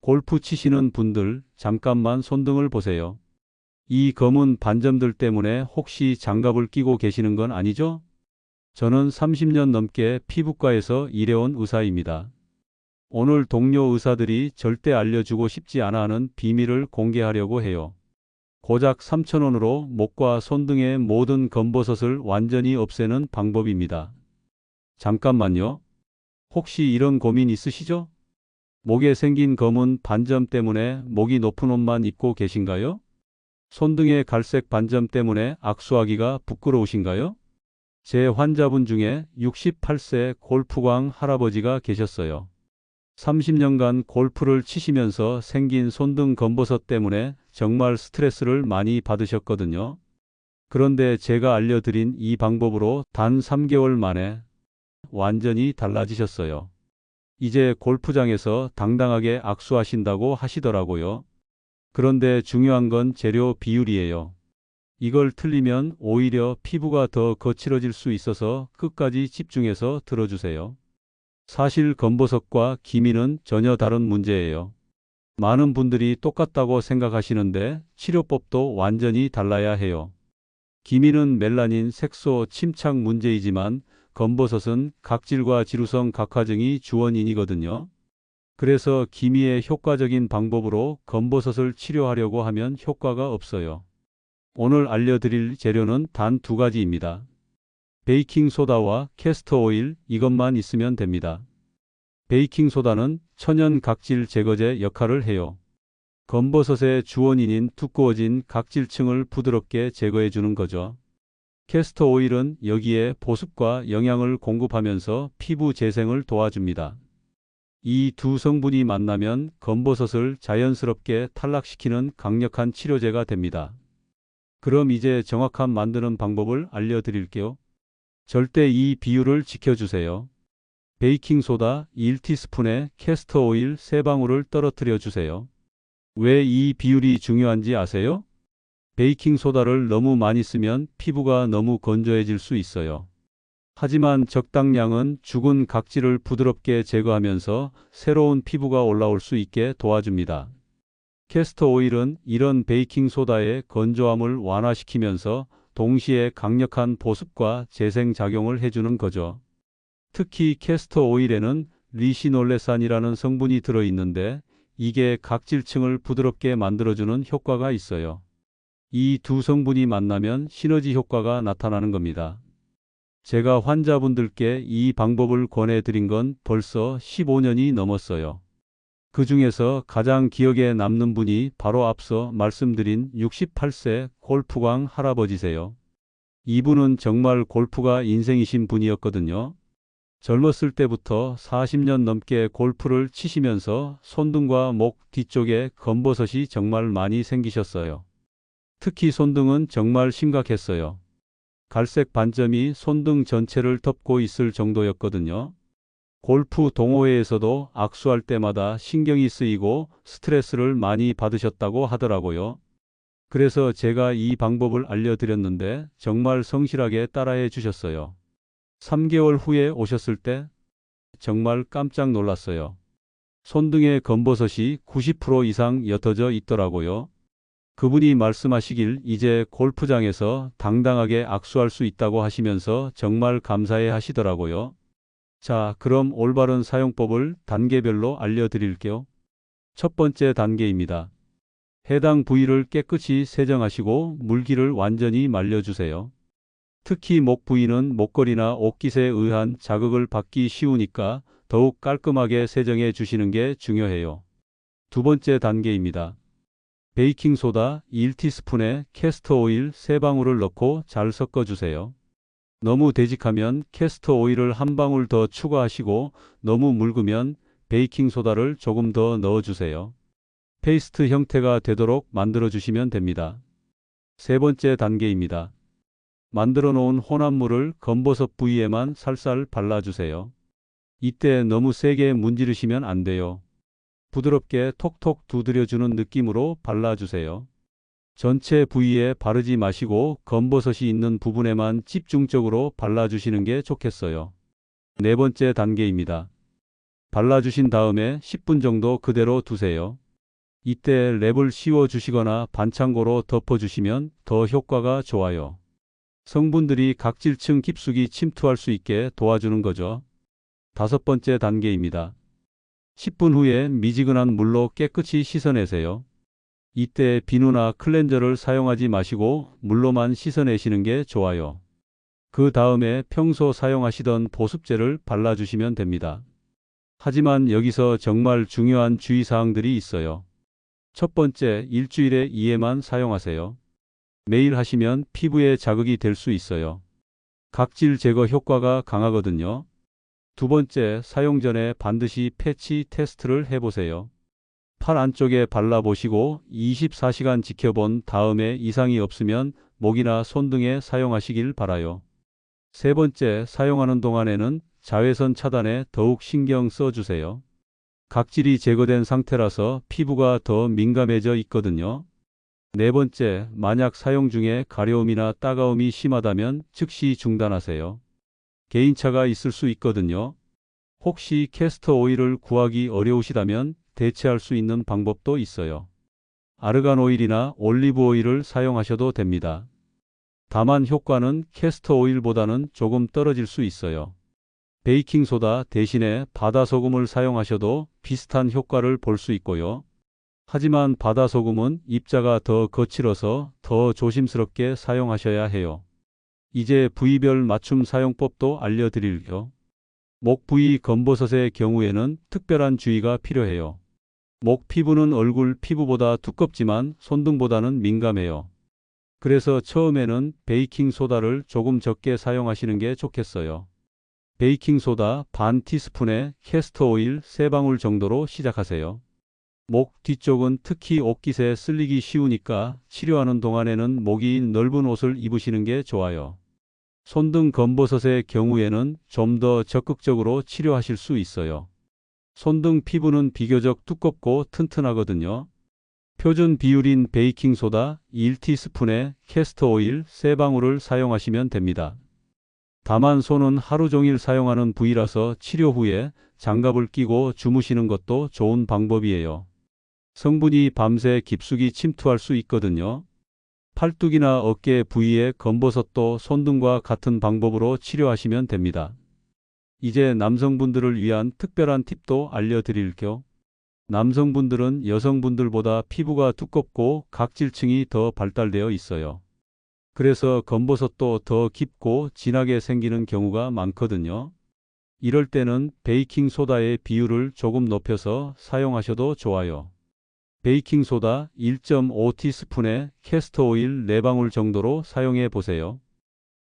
골프 치시는 분들 잠깐만 손등을 보세요. 이 검은 반점들 때문에 혹시 장갑을 끼고 계시는 건 아니죠? 저는 30년 넘게 피부과에서 일해온 의사입니다. 오늘 동료 의사들이 절대 알려주고 싶지 않아 하는 비밀을 공개하려고 해요. 고작 3,000원으로 목과 손등의 모든 검버섯을 완전히 없애는 방법입니다. 잠깐만요. 혹시 이런 고민 있으시죠? 목에 생긴 검은 반점 때문에 목이 높은 옷만 입고 계신가요? 손등의 갈색 반점 때문에 악수하기가 부끄러우신가요? 제 환자분 중에 68세 골프광 할아버지가 계셨어요. 30년간 골프를 치시면서 생긴 손등 검버섯 때문에 정말 스트레스를 많이 받으셨거든요. 그런데 제가 알려드린 이 방법으로 단 3개월 만에 완전히 달라지셨어요. 이제 골프장에서 당당하게 악수하신다고 하시더라고요. 그런데 중요한 건 재료 비율이에요. 이걸 틀리면 오히려 피부가 더 거칠어질 수 있어서 끝까지 집중해서 들어주세요. 사실 검버섯과 기미는 전혀 다른 문제예요. 많은 분들이 똑같다고 생각하시는데 치료법도 완전히 달라야 해요. 기미는 멜라닌 색소 침착 문제이지만 검버섯은 각질과 지루성 각화증이 주원인이거든요. 그래서 기미에 효과적인 방법으로 검버섯을 치료하려고 하면 효과가 없어요. 오늘 알려드릴 재료는 단 2가지입니다. 베이킹소다와 캐스터 오일, 이것만 있으면 됩니다. 베이킹소다는 천연 각질 제거제 역할을 해요. 검버섯의 주원인인 두꺼워진 각질층을 부드럽게 제거해 주는 거죠. 캐스터 오일은 여기에 보습과 영양을 공급하면서 피부 재생을 도와줍니다. 이 두 성분이 만나면 검버섯을 자연스럽게 탈락시키는 강력한 치료제가 됩니다. 그럼 이제 정확한 만드는 방법을 알려드릴게요. 절대 이 비율을 지켜주세요. 베이킹소다 1티스푼에 캐스터 오일 3방울을 떨어뜨려 주세요. 왜 이 비율이 중요한지 아세요? 베이킹소다를 너무 많이 쓰면 피부가 너무 건조해질 수 있어요. 하지만 적당량은 죽은 각질을 부드럽게 제거하면서 새로운 피부가 올라올 수 있게 도와줍니다. 캐스터 오일은 이런 베이킹소다의 건조함을 완화시키면서 동시에 강력한 보습과 재생 작용을 해주는 거죠. 특히 캐스터 오일에는 리시놀레산이라는 성분이 들어있는데 이게 각질층을 부드럽게 만들어주는 효과가 있어요. 이 두 성분이 만나면 시너지 효과가 나타나는 겁니다. 제가 환자분들께 이 방법을 권해드린 건 벌써 15년이 넘었어요. 그 중에서 가장 기억에 남는 분이 바로 앞서 말씀드린 68세 골프광 할아버지세요. 이분은 정말 골프가 인생이신 분이었거든요. 젊었을 때부터 40년 넘게 골프를 치시면서 손등과 목 뒤쪽에 검버섯이 정말 많이 생기셨어요. 특히 손등은 정말 심각했어요. 갈색 반점이 손등 전체를 덮고 있을 정도였거든요. 골프 동호회에서도 악수할 때마다 신경이 쓰이고 스트레스를 많이 받으셨다고 하더라고요. 그래서 제가 이 방법을 알려드렸는데 정말 성실하게 따라해 주셨어요. 3개월 후에 오셨을 때 정말 깜짝 놀랐어요. 손등에 검버섯이 90% 이상 옅어져 있더라고요. 그분이 말씀하시길 이제 골프장에서 당당하게 악수할 수 있다고 하시면서 정말 감사해 하시더라고요. 자, 그럼 올바른 사용법을 단계별로 알려드릴게요. 첫 번째 단계입니다. 해당 부위를 깨끗이 세정하시고 물기를 완전히 말려주세요. 특히 목 부위는 목걸이나 옷깃에 의한 자극을 받기 쉬우니까 더욱 깔끔하게 세정해 주시는 게 중요해요. 두 번째 단계입니다. 베이킹소다 1티스푼에 캐스터 오일 3방울을 넣고 잘 섞어주세요. 너무 되직하면 캐스터 오일을 한 방울 더 추가하시고 너무 묽으면 베이킹소다를 조금 더 넣어주세요. 페이스트 형태가 되도록 만들어주시면 됩니다. 세 번째 단계입니다. 만들어 놓은 혼합물을 검버섯 부위에만 살살 발라주세요. 이때 너무 세게 문지르시면 안 돼요. 부드럽게 톡톡 두드려주는 느낌으로 발라주세요. 전체 부위에 바르지 마시고 검버섯이 있는 부분에만 집중적으로 발라주시는 게 좋겠어요. 네 번째 단계입니다. 발라주신 다음에 10분 정도 그대로 두세요. 이때 랩을 씌워 주시거나 반창고로 덮어주시면 더 효과가 좋아요. 성분들이 각질층 깊숙이 침투할 수 있게 도와주는 거죠. 다섯 번째 단계입니다. 10분 후에 미지근한 물로 깨끗이 씻어내세요. 이때 비누나 클렌저를 사용하지 마시고 물로만 씻어내시는 게 좋아요. 그 다음에 평소 사용하시던 보습제를 발라주시면 됩니다. 하지만 여기서 정말 중요한 주의사항들이 있어요. 첫 번째, 일주일에 2회만 사용하세요. 매일 하시면 피부에 자극이 될 수 있어요. 각질 제거 효과가 강하거든요. 두 번째, 사용 전에 반드시 패치 테스트를 해보세요. 팔 안쪽에 발라보시고 24시간 지켜본 다음에 이상이 없으면 목이나 손 등에 사용하시길 바라요. 세 번째, 사용하는 동안에는 자외선 차단에 더욱 신경 써주세요. 각질이 제거된 상태라서 피부가 더 민감해져 있거든요. 네 번째, 만약 사용 중에 가려움이나 따가움이 심하다면 즉시 중단하세요. 개인차가 있을 수 있거든요. 혹시 캐스터 오일을 구하기 어려우시다면 대체할 수 있는 방법도 있어요. 아르간 오일이나 올리브 오일을 사용하셔도 됩니다. 다만 효과는 캐스터 오일보다는 조금 떨어질 수 있어요. 베이킹소다 대신에 바다소금을 사용하셔도 비슷한 효과를 볼 수 있고요. 하지만 바다소금은 입자가 더 거칠어서 더 조심스럽게 사용하셔야 해요. 이제 부위별 맞춤 사용법도 알려드릴게요. 목 부위 검버섯의 경우에는 특별한 주의가 필요해요. 목 피부는 얼굴 피부보다 두껍지만 손등보다는 민감해요. 그래서 처음에는 베이킹소다를 조금 적게 사용하시는 게 좋겠어요. 베이킹소다 반 티스푼에 캐스터 오일 3방울 정도로 시작하세요. 목 뒤쪽은 특히 옷깃에 쓸리기 쉬우니까 치료하는 동안에는 목이 넓은 옷을 입으시는 게 좋아요. 손등 검버섯의 경우에는 좀 더 적극적으로 치료하실 수 있어요. 손등 피부는 비교적 두껍고 튼튼하거든요. 표준 비율인 베이킹소다 1티스푼에 캐스터 오일 3방울을 사용하시면 됩니다. 다만 손은 하루 종일 사용하는 부위라서 치료 후에 장갑을 끼고 주무시는 것도 좋은 방법이에요. 성분이 밤새 깊숙이 침투할 수 있거든요. 팔뚝이나 어깨 부위의 검버섯도 손등과 같은 방법으로 치료하시면 됩니다. 이제 남성분들을 위한 특별한 팁도 알려드릴게요. 남성분들은 여성분들보다 피부가 두껍고 각질층이 더 발달되어 있어요. 그래서 검버섯도 더 깊고 진하게 생기는 경우가 많거든요. 이럴 때는 베이킹소다의 비율을 조금 높여서 사용하셔도 좋아요. 베이킹소다 1.5티스푼에 캐스터 오일 4방울 정도로 사용해 보세요.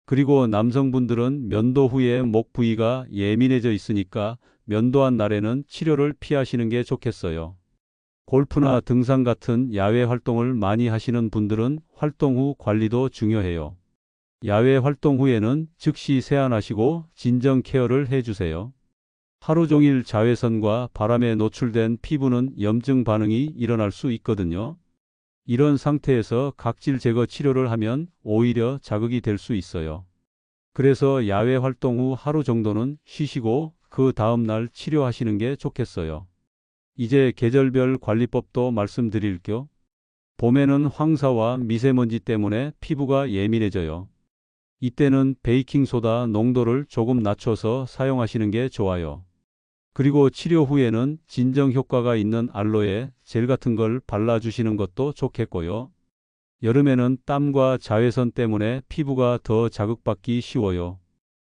그리고 남성분들은 면도 후에 목 부위가 예민해져 있으니까 면도한 날에는 치료를 피하시는 게 좋겠어요. 골프나 등산 같은 야외 활동을 많이 하시는 분들은 활동 후 관리도 중요해요. 야외 활동 후에는 즉시 세안하시고 진정 케어를 해주세요. 하루 종일 자외선과 바람에 노출된 피부는 염증 반응이 일어날 수 있거든요. 이런 상태에서 각질 제거 치료를 하면 오히려 자극이 될 수 있어요. 그래서 야외 활동 후 하루 정도는 쉬시고 그 다음 날 치료하시는 게 좋겠어요. 이제 계절별 관리법도 말씀드릴게요. 봄에는 황사와 미세먼지 때문에 피부가 예민해져요. 이때는 베이킹소다 농도를 조금 낮춰서 사용하시는 게 좋아요. 그리고 치료 후에는 진정 효과가 있는 알로에 젤 같은 걸 발라주시는 것도 좋겠고요. 여름에는 땀과 자외선 때문에 피부가 더 자극받기 쉬워요.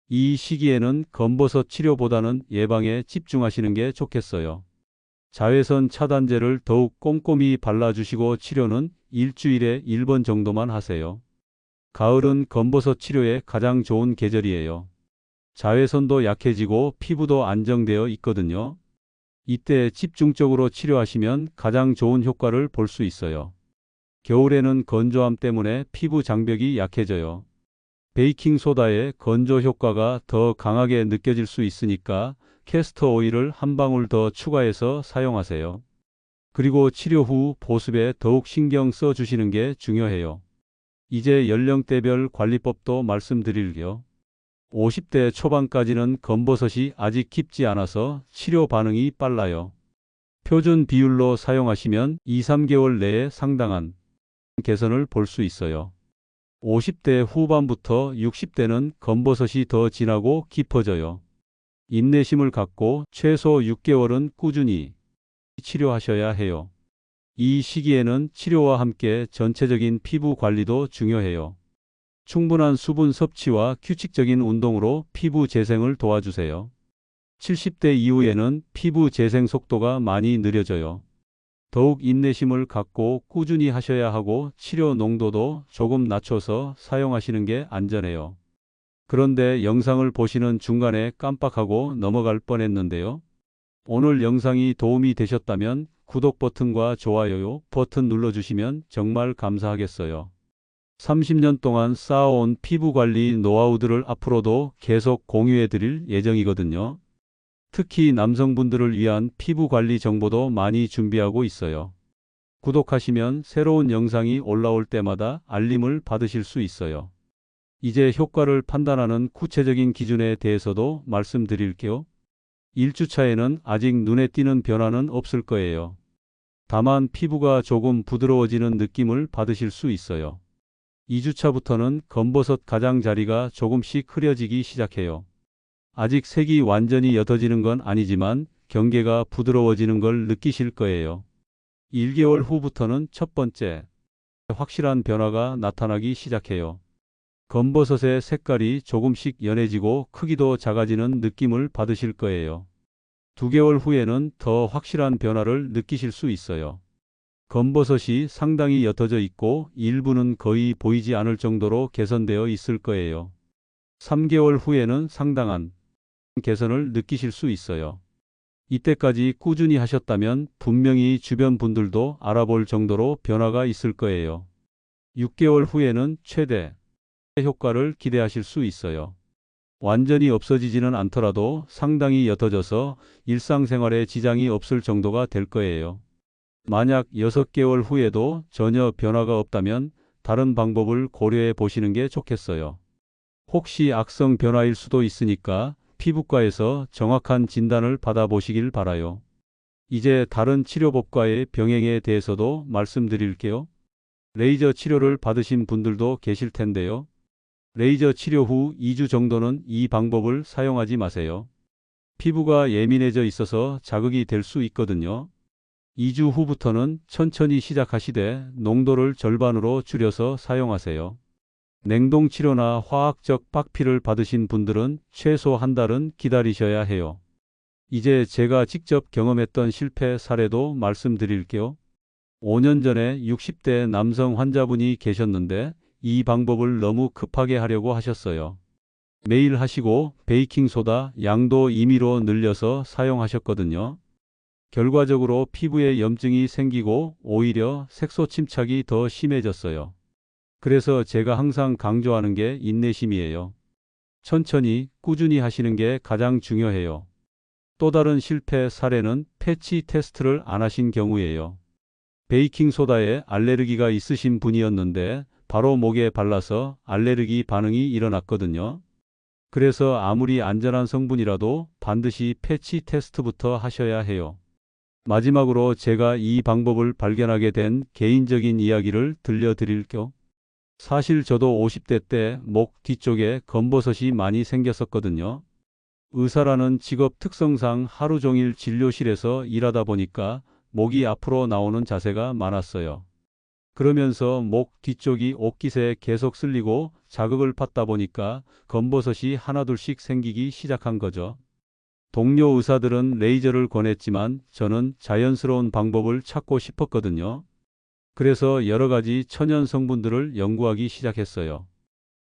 이 시기에는 검버섯 치료보다는 예방에 집중하시는 게 좋겠어요. 자외선 차단제를 더욱 꼼꼼히 발라주시고 치료는 일주일에 1번 정도만 하세요. 가을은 검버섯 치료에 가장 좋은 계절이에요. 자외선도 약해지고 피부도 안정되어 있거든요. 이때 집중적으로 치료하시면 가장 좋은 효과를 볼 수 있어요. 겨울에는 건조함 때문에 피부 장벽이 약해져요. 베이킹소다의 건조 효과가 더 강하게 느껴질 수 있으니까 캐스터 오일을 한 방울 더 추가해서 사용하세요. 그리고 치료 후 보습에 더욱 신경 써 주시는 게 중요해요. 이제 연령대별 관리법도 말씀드릴게요. 50대 초반까지는 검버섯이 아직 깊지 않아서 치료 반응이 빨라요. 표준 비율로 사용하시면 2~3개월 내에 상당한 개선을 볼 수 있어요. 50대 후반부터 60대는 검버섯이 더 진하고 깊어져요. 인내심을 갖고 최소 6개월은 꾸준히 치료하셔야 해요. 이 시기에는 치료와 함께 전체적인 피부 관리도 중요해요. 충분한 수분 섭취와 규칙적인 운동으로 피부 재생을 도와주세요. 70대 이후에는 피부 재생 속도가 많이 느려져요. 더욱 인내심을 갖고 꾸준히 하셔야 하고 치료 농도도 조금 낮춰서 사용하시는 게 안전해요. 그런데 영상을 보시는 중간에 깜빡하고 넘어갈 뻔했는데요. 오늘 영상이 도움이 되셨다면 구독 버튼과 좋아요 버튼 눌러주시면 정말 감사하겠어요. 30년 동안 쌓아온 피부관리 노하우들을 앞으로도 계속 공유해 드릴 예정이거든요. 특히 남성분들을 위한 피부관리 정보도 많이 준비하고 있어요. 구독하시면 새로운 영상이 올라올 때마다 알림을 받으실 수 있어요. 이제 효과를 판단하는 구체적인 기준에 대해서도 말씀드릴게요. 1주차에는 아직 눈에 띄는 변화는 없을 거예요. 다만 피부가 조금 부드러워지는 느낌을 받으실 수 있어요. 2주차부터는 검버섯 가장자리가 조금씩 흐려지기 시작해요. 아직 색이 완전히 옅어지는 건 아니지만 경계가 부드러워지는 걸 느끼실 거예요. 1개월 후부터는 첫 번째 확실한 변화가 나타나기 시작해요. 검버섯의 색깔이 조금씩 연해지고 크기도 작아지는 느낌을 받으실 거예요. 2개월 후에는 더 확실한 변화를 느끼실 수 있어요. 검버섯이 상당히 옅어져 있고 일부는 거의 보이지 않을 정도로 개선되어 있을 거예요. 3개월 후에는 상당한 개선을 느끼실 수 있어요. 이때까지 꾸준히 하셨다면 분명히 주변 분들도 알아볼 정도로 변화가 있을 거예요. 6개월 후에는 최대 효과를 기대하실 수 있어요. 완전히 없어지지는 않더라도 상당히 옅어져서 일상생활에 지장이 없을 정도가 될 거예요. 만약 6개월 후에도 전혀 변화가 없다면 다른 방법을 고려해 보시는 게 좋겠어요. 혹시 악성 변화일 수도 있으니까 피부과에서 정확한 진단을 받아보시길 바라요. 이제 다른 치료법과의 병행에 대해서도 말씀드릴게요. 레이저 치료를 받으신 분들도 계실 텐데요. 레이저 치료 후 2주 정도는 이 방법을 사용하지 마세요. 피부가 예민해져 있어서 자극이 될 수 있거든요. 2주 후부터는 천천히 시작하시되 농도를 절반으로 줄여서 사용하세요. 냉동 치료나 화학적 박피를 받으신 분들은 최소 한 달은 기다리셔야 해요. 이제 제가 직접 경험했던 실패 사례도 말씀드릴게요. 5년 전에 60대 남성 환자분이 계셨는데 이 방법을 너무 급하게 하려고 하셨어요. 매일 하시고 베이킹소다 양도 임의로 늘려서 사용하셨거든요. 결과적으로 피부에 염증이 생기고 오히려 색소 침착이 더 심해졌어요. 그래서 제가 항상 강조하는 게 인내심이에요. 천천히 꾸준히 하시는 게 가장 중요해요. 또 다른 실패 사례는 패치 테스트를 안 하신 경우예요. 베이킹소다에 알레르기가 있으신 분이었는데 바로 목에 발라서 알레르기 반응이 일어났거든요. 그래서 아무리 안전한 성분이라도 반드시 패치 테스트부터 하셔야 해요. 마지막으로 제가 이 방법을 발견하게 된 개인적인 이야기를 들려드릴게요. 사실 저도 50대 때 목 뒤쪽에 검버섯이 많이 생겼었거든요. 의사라는 직업 특성상 하루 종일 진료실에서 일하다 보니까 목이 앞으로 나오는 자세가 많았어요. 그러면서 목 뒤쪽이 옷깃에 계속 쓸리고 자극을 받다 보니까 검버섯이 하나둘씩 생기기 시작한 거죠. 동료 의사들은 레이저를 권했지만 저는 자연스러운 방법을 찾고 싶었거든요. 그래서 여러 가지 천연 성분들을 연구하기 시작했어요.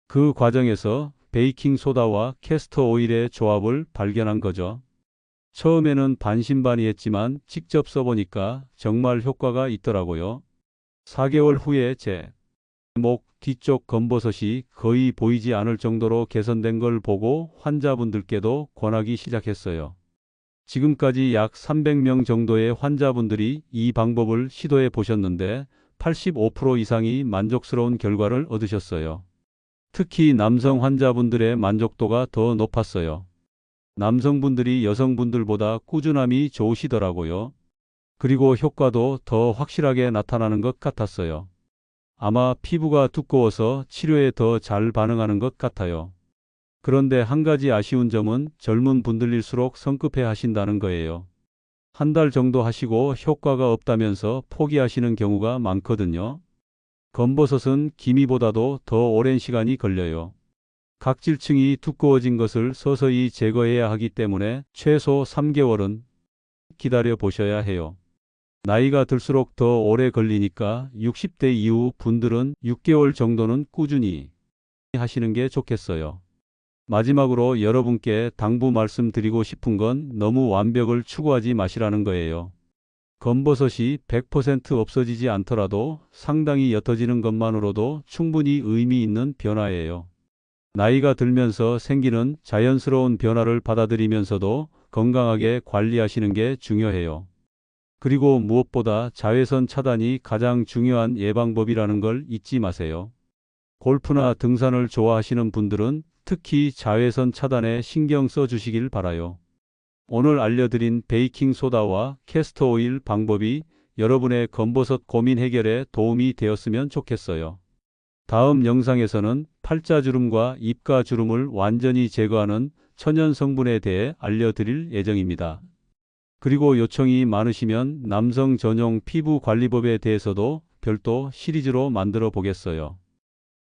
그 과정에서 베이킹 소다와 캐스터 오일의 조합을 발견한 거죠. 처음에는 반신반의했지만 직접 써보니까 정말 효과가 있더라고요. 4개월 후에 제 목 뒤쪽 검버섯이 거의 보이지 않을 정도로 개선된 걸 보고 환자분들께도 권하기 시작했어요. 지금까지 약 300명 정도의 환자분들이 이 방법을 시도해 보셨는데 85% 이상이 만족스러운 결과를 얻으셨어요. 특히 남성 환자분들의 만족도가 더 높았어요. 남성분들이 여성분들보다 꾸준함이 좋으시더라고요. 그리고 효과도 더 확실하게 나타나는 것 같았어요. 아마 피부가 두꺼워서 치료에 더 잘 반응하는 것 같아요. 그런데 한 가지 아쉬운 점은 젊은 분들일수록 성급해 하신다는 거예요. 한 달 정도 하시고 효과가 없다면서 포기하시는 경우가 많거든요. 검버섯은 기미보다도 더 오랜 시간이 걸려요. 각질층이 두꺼워진 것을 서서히 제거해야 하기 때문에 최소 3개월은 기다려 보셔야 해요. 나이가 들수록 더 오래 걸리니까 60대 이후 분들은 6개월 정도는 꾸준히 하시는 게 좋겠어요. 마지막으로 여러분께 당부 말씀드리고 싶은 건 너무 완벽을 추구하지 마시라는 거예요. 검버섯이 100% 없어지지 않더라도 상당히 옅어지는 것만으로도 충분히 의미 있는 변화예요. 나이가 들면서 생기는 자연스러운 변화를 받아들이면서도 건강하게 관리하시는 게 중요해요. 그리고 무엇보다 자외선 차단이 가장 중요한 예방법이라는 걸 잊지 마세요. 골프나 등산을 좋아하시는 분들은 특히 자외선 차단에 신경 써 주시길 바라요. 오늘 알려드린 베이킹 소다와 캐스터 오일 방법이 여러분의 검버섯 고민 해결에 도움이 되었으면 좋겠어요. 다음 영상에서는 팔자주름과 입가주름을 완전히 제거하는 천연 성분에 대해 알려드릴 예정입니다. 그리고 요청이 많으시면 남성 전용 피부 관리법에 대해서도 별도 시리즈로 만들어 보겠어요.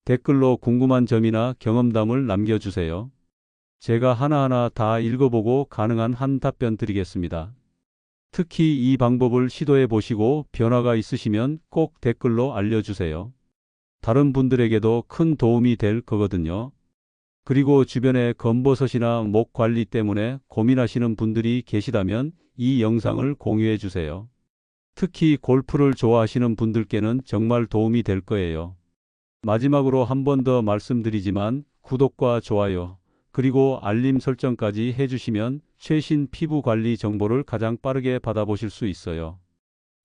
댓글로 궁금한 점이나 경험담을 남겨주세요. 제가 하나하나 다 읽어보고 가능한 한 답변 드리겠습니다. 특히 이 방법을 시도해 보시고 변화가 있으시면 꼭 댓글로 알려주세요. 다른 분들에게도 큰 도움이 될 거거든요. 그리고 주변에 검버섯이나 목 관리 때문에 고민하시는 분들이 계시다면 이 영상을 공유해 주세요. 특히 골프를 좋아하시는 분들께는 정말 도움이 될 거예요. 마지막으로 한 번 더 말씀드리지만 구독과 좋아요, 그리고 알림 설정까지 해주시면 최신 피부 관리 정보를 가장 빠르게 받아보실 수 있어요.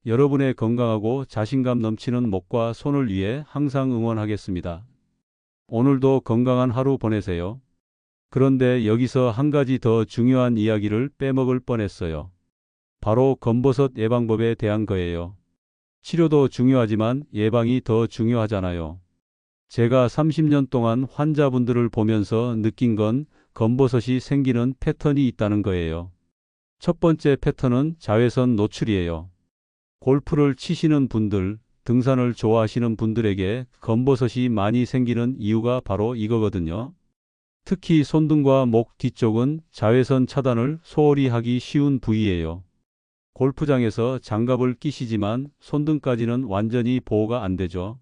여러분의 건강하고 자신감 넘치는 목과 손을 위해 항상 응원하겠습니다. 오늘도 건강한 하루 보내세요. 그런데 여기서 한 가지 더 중요한 이야기를 빼먹을 뻔했어요. 바로 검버섯 예방법에 대한 거예요. 치료도 중요하지만 예방이 더 중요하잖아요. 제가 30년 동안 환자분들을 보면서 느낀 건 검버섯이 생기는 패턴이 있다는 거예요. 첫 번째 패턴은 자외선 노출이에요. 골프를 치시는 분들, 등산을 좋아하시는 분들에게 검버섯이 많이 생기는 이유가 바로 이거거든요. 특히 손등과 목 뒤쪽은 자외선 차단을 소홀히 하기 쉬운 부위예요. 골프장에서 장갑을 끼시지만 손등까지는 완전히 보호가 안 되죠.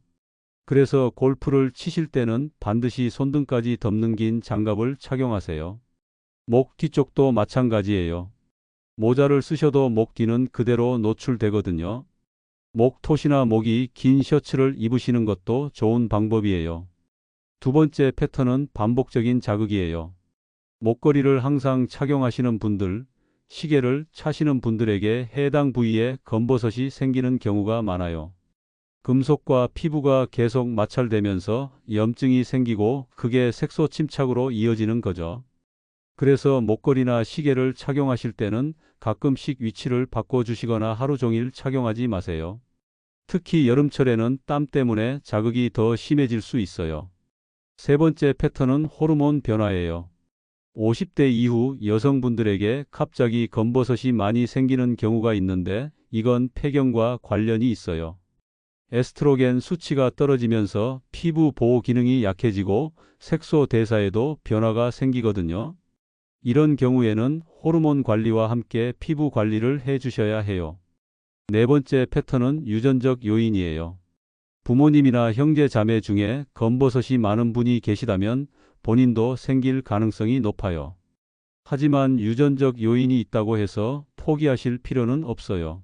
그래서 골프를 치실 때는 반드시 손등까지 덮는 긴 장갑을 착용하세요. 목 뒤쪽도 마찬가지예요. 모자를 쓰셔도 목 뒤는 그대로 노출되거든요. 목토시나 목이 긴 셔츠를 입으시는 것도 좋은 방법이에요. 두 번째 패턴은 반복적인 자극이에요. 목걸이를 항상 착용하시는 분들, 시계를 차시는 분들에게 해당 부위에 검버섯이 생기는 경우가 많아요. 금속과 피부가 계속 마찰되면서 염증이 생기고 그게 색소 침착으로 이어지는 거죠. 그래서 목걸이나 시계를 착용하실 때는 가끔씩 위치를 바꿔주시거나 하루 종일 착용하지 마세요. 특히 여름철에는 땀 때문에 자극이 더 심해질 수 있어요. 세 번째 패턴은 호르몬 변화예요. 50대 이후 여성분들에게 갑자기 검버섯이 많이 생기는 경우가 있는데 이건 폐경과 관련이 있어요. 에스트로겐 수치가 떨어지면서 피부 보호 기능이 약해지고 색소 대사에도 변화가 생기거든요. 이런 경우에는 호르몬 관리와 함께 피부 관리를 해 주셔야 해요. 네 번째 패턴은 유전적 요인이에요. 부모님이나 형제 자매 중에 검버섯이 많은 분이 계시다면 본인도 생길 가능성이 높아요. 하지만 유전적 요인이 있다고 해서 포기하실 필요는 없어요.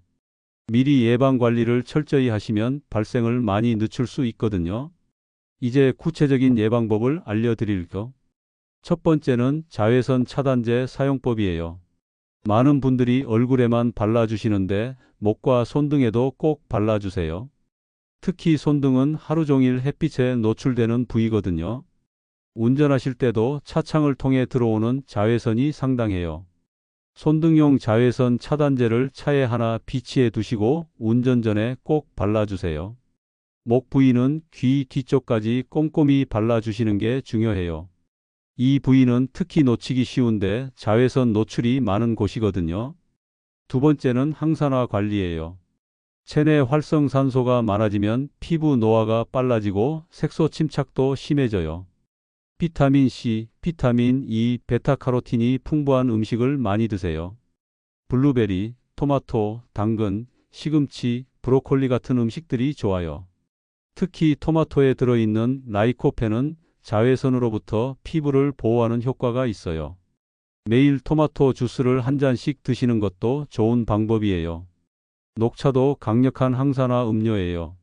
미리 예방 관리를 철저히 하시면 발생을 많이 늦출 수 있거든요. 이제 구체적인 예방법을 알려드릴게요. 첫 번째는 자외선 차단제 사용법이에요. 많은 분들이 얼굴에만 발라주시는데 목과 손등에도 꼭 발라주세요. 특히 손등은 하루 종일 햇빛에 노출되는 부위거든요. 운전하실 때도 차창을 통해 들어오는 자외선이 상당해요. 손등용 자외선 차단제를 차에 하나 비치해 두시고 운전 전에 꼭 발라주세요. 목 부위는 귀 뒤쪽까지 꼼꼼히 발라주시는 게 중요해요. 이 부위는 특히 놓치기 쉬운데 자외선 노출이 많은 곳이거든요. 두 번째는 항산화 관리예요. 체내 활성산소가 많아지면 피부 노화가 빨라지고 색소 침착도 심해져요. 비타민 C, 비타민 E, 베타카로틴이 풍부한 음식을 많이 드세요. 블루베리, 토마토, 당근, 시금치, 브로콜리 같은 음식들이 좋아요. 특히 토마토에 들어있는 라이코펜은 자외선으로부터 피부를 보호하는 효과가 있어요. 매일 토마토 주스를 한 잔씩 드시는 것도 좋은 방법이에요. 녹차도 강력한 항산화 음료예요.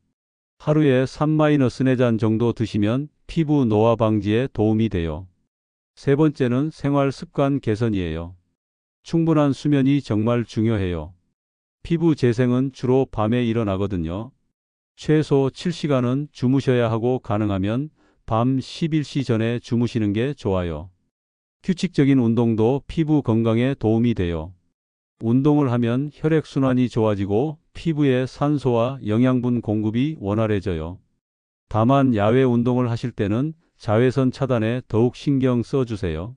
하루에 3-4잔 정도 드시면 피부 노화 방지에 도움이 돼요. 세 번째는 생활 습관 개선이에요. 충분한 수면이 정말 중요해요. 피부 재생은 주로 밤에 일어나거든요. 최소 7시간은 주무셔야 하고 가능하면 밤 11시 전에 주무시는 게 좋아요. 규칙적인 운동도 피부 건강에 도움이 돼요. 운동을 하면 혈액순환이 좋아지고 피부에 산소와 영양분 공급이 원활해져요. 다만 야외 운동을 하실 때는 자외선 차단에 더욱 신경 써주세요.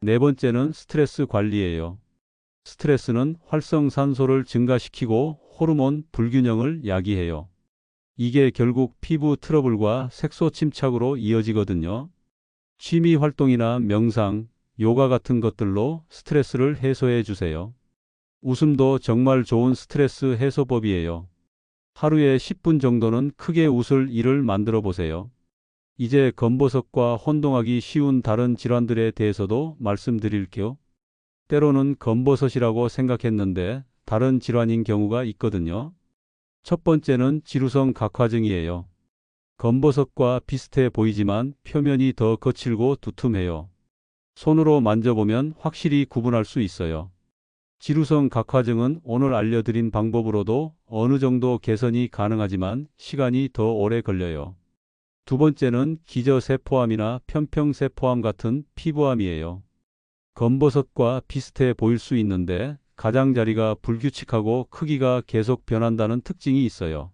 네 번째는 스트레스 관리예요. 스트레스는 활성산소를 증가시키고 호르몬 불균형을 야기해요. 이게 결국 피부 트러블과 색소 침착으로 이어지거든요. 취미 활동이나 명상, 요가 같은 것들로 스트레스를 해소해 주세요. 웃음도 정말 좋은 스트레스 해소법이에요. 하루에 10분 정도는 크게 웃을 일을 만들어 보세요. 이제 검버섯과 혼동하기 쉬운 다른 질환들에 대해서도 말씀드릴게요. 때로는 검버섯이라고 생각했는데 다른 질환인 경우가 있거든요. 첫 번째는 지루성 각화증이에요. 검버섯과 비슷해 보이지만 표면이 더 거칠고 두툼해요. 손으로 만져보면 확실히 구분할 수 있어요. 지루성 각화증은 오늘 알려드린 방법으로도 어느 정도 개선이 가능하지만 시간이 더 오래 걸려요. 두 번째는 기저세포암이나 편평세포암 같은 피부암이에요. 검버섯과 비슷해 보일 수 있는데 가장자리가 불규칙하고 크기가 계속 변한다는 특징이 있어요.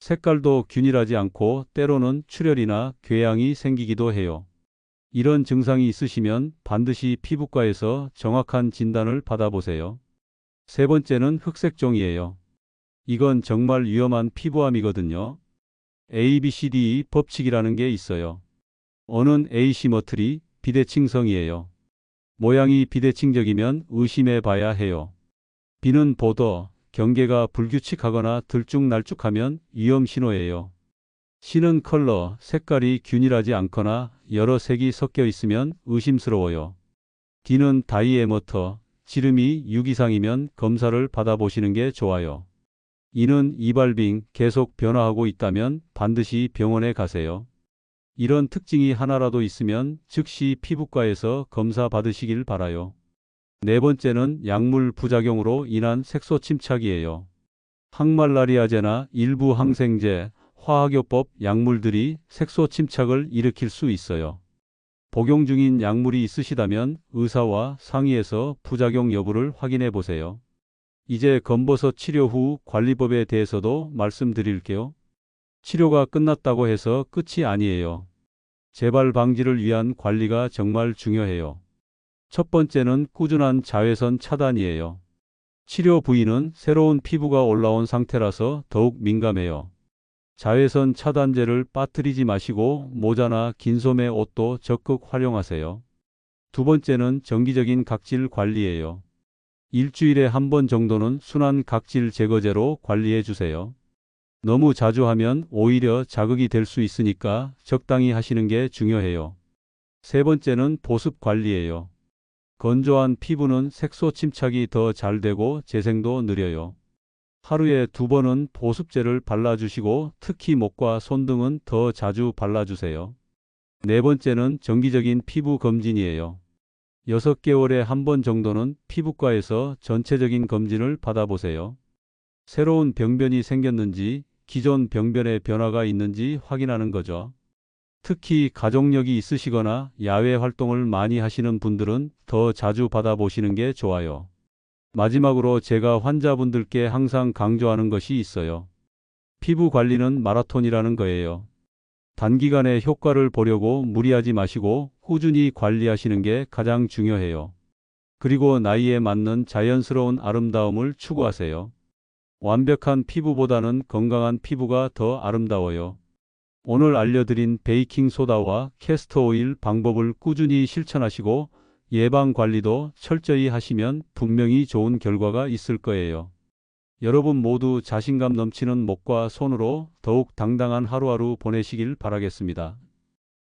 색깔도 균일하지 않고 때로는 출혈이나 궤양이 생기기도 해요. 이런 증상이 있으시면 반드시 피부과에서 정확한 진단을 받아보세요. 세 번째는 흑색종이에요. 이건 정말 위험한 피부암이거든요. ABCD 법칙이라는 게 있어요. O는 에이시머트리, 비대칭성이에요. 모양이 비대칭적이면 의심해 봐야 해요. B는 보더, 경계가 불규칙하거나 들쭉날쭉하면 위험 신호예요. C는 컬러, 색깔이 균일하지 않거나 여러 색이 섞여 있으면 의심스러워요. D는 다이에머터, 지름이 6 이상이면 검사를 받아보시는 게 좋아요. E는 이발빙, 계속 변화하고 있다면 반드시 병원에 가세요. 이런 특징이 하나라도 있으면 즉시 피부과에서 검사 받으시길 바라요. 네 번째는 약물 부작용으로 인한 색소 침착이에요. 항말라리아제나 일부 항생제, 화학요법 약물들이 색소 침착을 일으킬 수 있어요. 복용 중인 약물이 있으시다면 의사와 상의해서 부작용 여부를 확인해 보세요. 이제 검버섯 치료 후 관리법에 대해서도 말씀드릴게요. 치료가 끝났다고 해서 끝이 아니에요. 재발 방지를 위한 관리가 정말 중요해요. 첫 번째는 꾸준한 자외선 차단이에요. 치료 부위는 새로운 피부가 올라온 상태라서 더욱 민감해요. 자외선 차단제를 빠뜨리지 마시고 모자나 긴 소매 옷도 적극 활용하세요. 두 번째는 정기적인 각질 관리예요. 일주일에 한 번 정도는 순한 각질 제거제로 관리해 주세요. 너무 자주 하면 오히려 자극이 될 수 있으니까 적당히 하시는 게 중요해요. 세 번째는 보습 관리예요. 건조한 피부는 색소 침착이 더 잘 되고 재생도 느려요. 하루에 2번은 보습제를 발라주시고 특히 목과 손등은 더 자주 발라주세요. 네 번째는 정기적인 피부 검진이에요. 6개월에 한 번 정도는 피부과에서 전체적인 검진을 받아보세요. 새로운 병변이 생겼는지 기존 병변에 변화가 있는지 확인하는 거죠. 특히 가족력이 있으시거나 야외 활동을 많이 하시는 분들은 더 자주 받아보시는 게 좋아요. 마지막으로 제가 환자분들께 항상 강조하는 것이 있어요. 피부 관리는 마라톤이라는 거예요. 단기간에 효과를 보려고 무리하지 마시고 꾸준히 관리하시는 게 가장 중요해요. 그리고 나이에 맞는 자연스러운 아름다움을 추구하세요. 완벽한 피부보다는 건강한 피부가 더 아름다워요. 오늘 알려드린 베이킹 소다와 캐스터 오일 방법을 꾸준히 실천하시고 예방 관리도 철저히 하시면 분명히 좋은 결과가 있을 거예요. 여러분 모두 자신감 넘치는 목과 손으로 더욱 당당한 하루하루 보내시길 바라겠습니다.